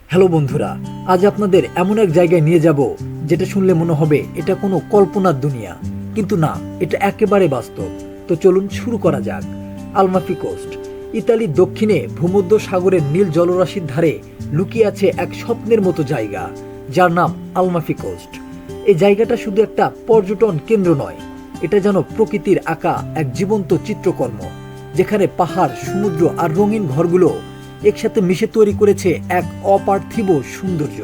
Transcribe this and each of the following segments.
Hello বন্ধুরা, আজ আপনাদের এমন এক জায়গায় নিয়ে যাব যেটা শুনলে মনে হবে এটা কোনো কল্পনার দুনিয়া, কিন্তু না, এটা একেবারে বাস্তব। তো চলুন শুরু করা যাক। আলমাফি কোস্ট, ইতালির দক্ষিণে ভূমধ্য সাগরের নীল জলরাশির ধারে লুকিয়ে আছে এক স্বপ্নের মতো জায়গা, যার নাম আলমাফি কোস্ট। এই জায়গাটা শুধু একটা পর্যটন কেন্দ্র নয়, এটা যেন প্রকৃতির আঁকা এক জীবন্ত চিত্রকর্ম, যেখানে পাহাড়, সমুদ্র আর রঙিন ঘরগুলো একসাথে মিশে তৈরি করেছে এক অপার্থিব সৌন্দর্য।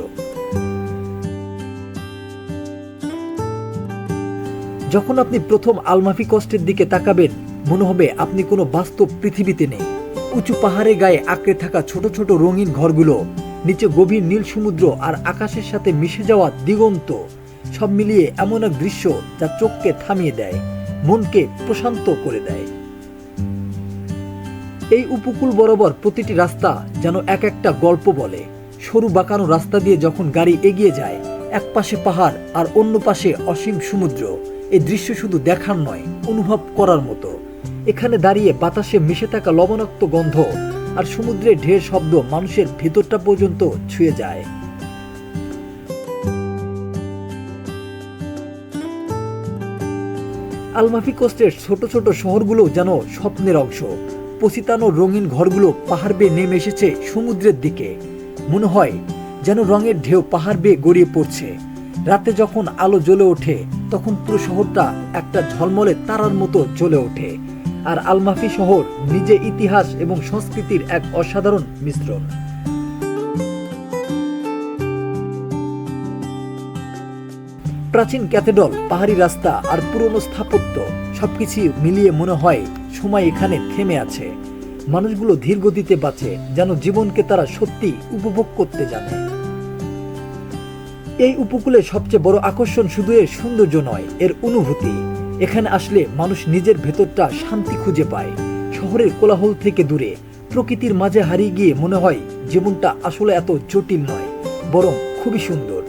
যখন আপনি প্রথম আলমাফি কোস্টের দিকে তাকাবেন, মনে হবে আপনি কোনো বাস্তব পৃথিবীতে নেই। উঁচু পাহাড়ের গায়ে আঁকড়ে থাকা ছোট ছোট রঙিন ঘরগুলো, নিচে গভীর নীল সমুদ্র আর আকাশের সাথে মিশে যাওয়া দিগন্ত, সব মিলিয়ে এমন এক দৃশ্য যা চোখকে থামিয়ে দেয়, মনকে প্রশান্ত করে দেয়। এই উপকূল বরাবর প্রতিটি রাস্তা যেন এক একটা গল্প বলে। সরু বাঁকানো রাস্তা দিয়ে যখন গাড়ি এগিয়ে যায়, এক পাশে পাহাড় আর অন্য পাশে অসীম সমুদ্র। এই দৃশ্য শুধু দেখার নয়, অনুভব করার মতো। এখানে দাঁড়িয়ে বাতাসে মিশে থাকা লবণাক্ত গন্ধ আর সমুদ্রের ঢের শব্দ মানুষের ভেতরটা পর্যন্ত ছুঁয়ে যায়। আলমাফি কোস্টের ছোট ছোট শহরগুলো যেন স্বপ্নের অংশ। পসিতানো রঙিন ঘরগুলো পাহাড় বেয়ে নেমে এসেছে সমুদ্রের দিকে। মনে হয় যেন রঙের ঢেউ পাহাড় বেয়ে গড়িয়ে পড়ছে। রাতে যখন আলো জ্বলে ওঠে, তখন পুরো শহরটা একটা ঝলমলে তারার মতো জ্বলে ওঠে। আর আলমাফি শহর নিজে ইতিহাস এবং সংস্কৃতির এক অসাধারণ মিশ্রণ। প্রাচীন ক্যাথেড্রাল, পাহাড়ি রাস্তা আর পুরনো স্থাপত্য, সবকিছু মিলিয়ে মনে হয় সময় এখানে থেমে আছে। মানুষগুলো ধীর গতিতে বাঁচে, যেন জীবনকে তারা সত্যি উপভোগ করতে জানে। এই উপকূলের সবচেয়ে বড় আকর্ষণ শুধু এর সৌন্দর্য নয়, এর অনুভূতি। এখানে আসলে মানুষ নিজের ভেতরটা শান্তি খুঁজে পায়। শহরের কোলাহল থেকে দূরে প্রকৃতির মাঝে হারিয়ে গিয়ে মনে হয় জীবনটা আসলে এত জটিল নয়, বরং খুবই সুন্দর।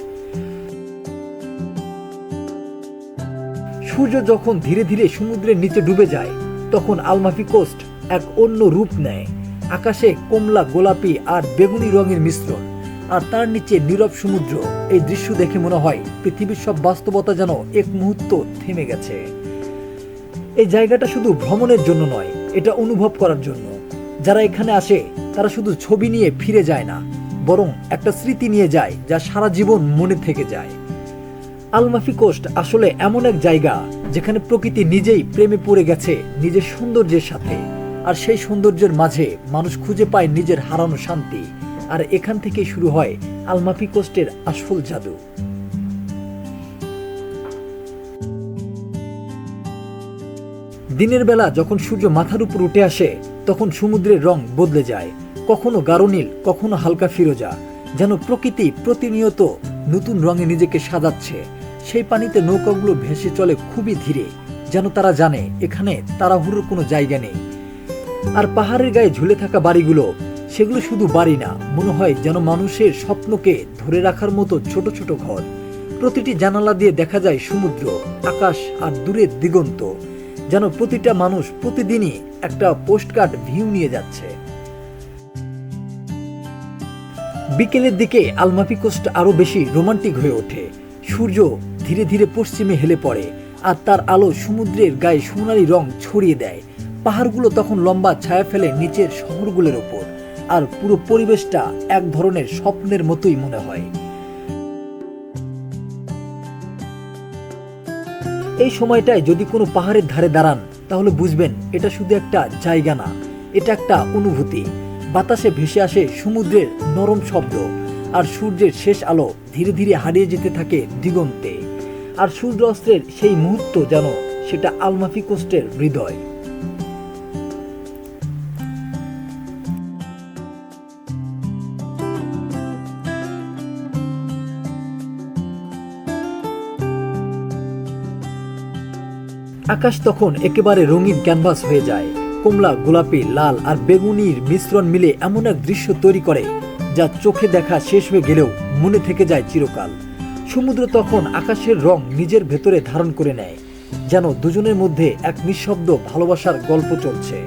সূর্য যখন ধীরে ধীরে সমুদ্রের নিচে ডুবে যায়, তখন আলমাফি কোস্ট এক অন্য রূপ নেয়। আকাশে কমলা, গোলাপি আর বেগুনি রঙের মিশ্রণ, আর তার নিচে নীরব সমুদ্র। এই দৃশ্য দেখে মনে হয় পৃথিবীর সব বাস্তবতা যেন এক মুহূর্ত থেমে গেছে। এই জায়গাটা শুধু ভ্রমণের জন্য নয়, এটা অনুভব করার জন্য। যারা এখানে আসে তারা শুধু ছবি নিয়ে ফিরে যায় না, বরং একটা স্মৃতি নিয়ে যায় যা সারা জীবন মনে থেকে যায়। আলমাফি কোস্ট আসলে এমন এক জায়গা যেখানে প্রকৃতি নিজেই প্রেমে পড়ে গেছে নিজের সৌন্দর্যের সাথে, আর সেই সৌন্দর্যের মাঝে মানুষ খুঁজে পায় নিজের হারানো শান্তি। আর এখান থেকেই শুরু হয় আলমাফি কোস্টের আসল জাদু। দিনের বেলা যখন সূর্য মাথার উপর উঠে আসে, তখন সমুদ্রের রং বদলে যায়, কখনো গাঢ় নীল, কখনো হালকা ফিরোজা, যেন প্রকৃতি প্রতিনিয়ত নতুন রঙে নিজেকে সাজাচ্ছে। সেই পানিতে নৌকাগুলো ভেসে চলে খুবই ধীরে, যেন তারা জানে এখানে তাড়াহুড়োর কোনো জায়গা নেই। আর পাহাড়ের গায়ে ঝুলে থাকা বাড়িগুলো, সেগুলো শুধু বাড়ি না, মনে হয় যেন মানুষের স্বপ্নকে ধরে রাখার মতো ছোট ছোট ঘর। প্রতিটি জানালা দিয়ে দেখা যায় সমুদ্র, আকাশ আর দূরের দিগন্ত, যেন প্রতিটা মানুষ প্রতিদিনই একটা পোস্টকার্ড ভিউ নিয়ে যাচ্ছে। বিকেলের দিকে আলমাফি কোস্ট আরো বেশি রোমান্টিক হয়ে ওঠে। সূর্য ধীরে ধীরে পশ্চিমে হেলে পড়ে, আর তার আলো সমুদ্রের গায়ে সোনালি রং ছড়িয়ে দেয়। পাহাড়গুলো তখন লম্বা ছায়া ফেলে নিচের শহরগুলোর ওপর, আর পুরো পরিবেশটা এক ধরনের স্বপ্নের মতোই মনে হয়। এই সময়টায় যদি কোনো পাহাড়ের ধারে দাঁড়ান, তাহলে বুঝবেন এটা শুধু একটা জায়গা না, এটা একটা অনুভূতি। বাতাসে ভেসে আসে সমুদ্রের নরম শব্দ, আর সূর্যের শেষ আলো ধীরে ধীরে হারিয়ে যেতে থাকে দিগন্তে। আর সূর্যাস্তের সেই মুহূর্ত যেন সেটা আলমাফি কোস্টের হৃদয়। আকাশ তখন একেবারে রঙিন ক্যানভাস হয়ে যায়। কমলা, গোলাপি, লাল আর বেগুনির মিশ্রণ মিলে এমন এক দৃশ্য তৈরি করে যা চোখে দেখা শেষ হয়ে গেলেও মনে থেকে যায় চিরকাল। সমুদ্র তখন আকাশের রং নিজের ভেতরে ধারণ করে নেয়, যেন দুজনের মধ্যে এক নিঃশব্দ ভালোবাসার গল্প চলছে।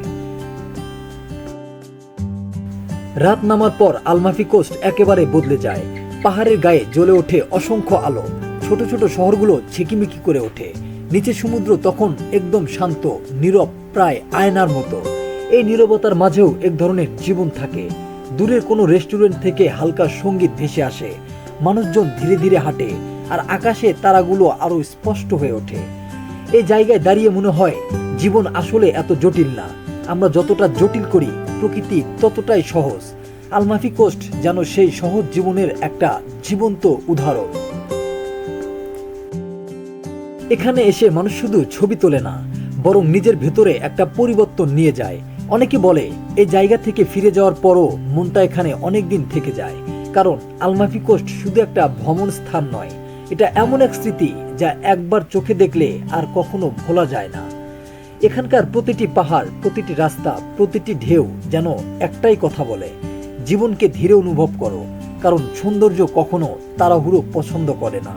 রাত নামার পর আলমাফি কোস্ট একেবারে বদলে যায়। পাহাড়ের গায়ে জ্বলে ওঠে অসংখ্য আলো, ছোট ছোট শহরগুলো ঝিকিমিকি করে ওঠে। নিচে সমুদ্র তখন একদম শান্ত, নীরব, প্রায় আয়নার মতো। এই নীরবতার মাঝেও এক ধরনের জীবন থাকে। দূরের কোনো রেস্টুরেন্ট থেকে হালকা সঙ্গীত ভেসে আসে, মানুষজন ধীরে ধীরে হাঁটে, আর আকাশে তারাগুলো আরো স্পষ্ট হয়ে ওঠে। এই জায়গায় দাঁড়িয়ে মনে হয় জীবন আসলে এত জটিল না। আমরা যতটা জটিল করি, প্রকৃতি ততটাই সহজ। আলমাফি কোস্ট যেন সেই সহজ জীবনের একটা জীবন্ত উদাহরণ। এখানে এসে মানুষ শুধু ছবি তোলে না, বরং নিজের ভেতরে একটা পরিবর্তন নিয়ে যায়। অনেকে বলে এই জায়গা থেকে ফিরে যাওয়ার পরও মনটা এখানে অনেকদিন থেকে যায়, কারণ আলমাফি কোস্ট শুধু একটা ভ্রমণ স্থান নয়, এটা এমন এক স্মৃতি যা একবার চোখে দেখলে আর কখনো ভোলা যায় না। এখানকার প্রতিটি পাহাড়, প্রতিটি রাস্তা, প্রতিটি ঢেউ যেন একটাই কথা বলে, জীবনকে ধীরে অনুভব করো, কারণ সৌন্দর্য কখনো তাড়াহুড়ো পছন্দ করে না।